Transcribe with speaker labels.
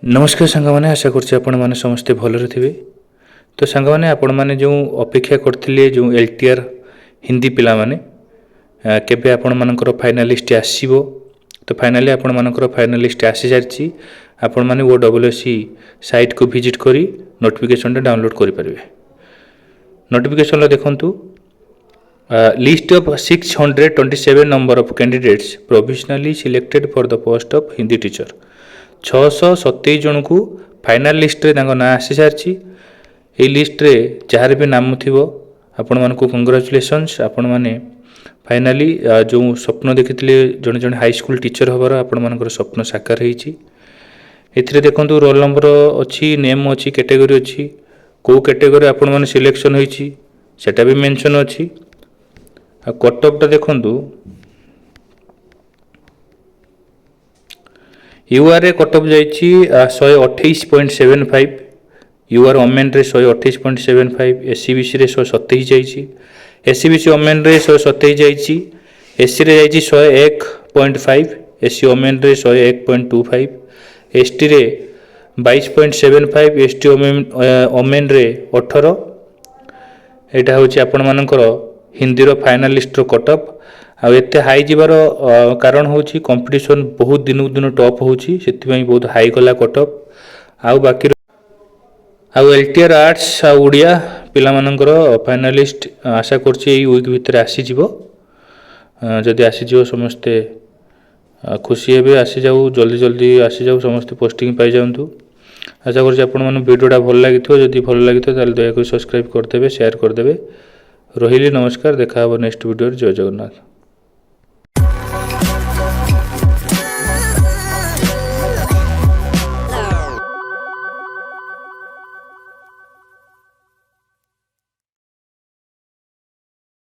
Speaker 1: नमस्कार सांग मैंने आशा कर समस्ते भलरे थे। तो सांग मैंने आपण मैंने जो अपेक्षा करते जो एलटीआर हिंदी पिला माने केबे आपण मानकर फाइनालिस्ट आसीबो। तो फाइनाली आपण मानकर फाइनालिस्ट आसी सारी आपण माने वो डब्ल्यूएससी साइट को विजिट करी नोटिफिकेशन डाउनलोड करि परिबे। नोटिफिकेशन देखंतु list of 627 number of candidates provisionally selected for the post of Hindi teacher 627 जन को फाइनाल लिस्ट रे ना आसी सारी। ये लिस्ट रे जार भी नाम थी आपण मान को कंग्रेचुलेसन्स। आपण मैंने फाइनाली जो स्वप्न देखी जड़े जड़े हाई स्कूल टीचर हबार आपण मान स्वप्न साकार होती। देखो रोल नंबर अच्छी नेम अच्छी कैटेगरी अच्छी कौ कैटेगरी आपण मैंने सिलेक्शन होती सेटा भी मेंशन अच्छी। कट ऑफ देखु यूआर कट ऑफ जाइए 128.75 यूआर ओमेन रे 128.75 एससीबीसी रे 127 जाइए एससीबीसी ओमेन रे 127 जाइए एससी रे जाइए 101.5 एससी ओमेन रे 101.25 एसटी रे 22.75 एसटी ओमेन रे 18। यहाँ हूँ आपण मानकर हिंदी रो फाइनालिस्ट रो कट ऑफ आते हाई जीवार कारण हूँ कंपटीशन बहुत दिन दिन टॉप होची से बहुत हाई गला कट ऑफ आउ बाकी एलटीआर आर्ट्स ओडिया पिला मानकर फाइनालिस्ट आशा करछि वीक भितर आसीज जदि आसीज समस्ते खुशी हे आसी जाऊ जल्दी जल्दी आसी जाऊ समस्ते पोस्टिंग पाई जाऊँ। आशा कर वीडियोटा भल लगी जदि भल लगी दयाकोरी सब्सक्राइब करदे शेयर करदे। रही नमस्कार देखा नेक्स्ट वीडियो जय जगन्नाथ।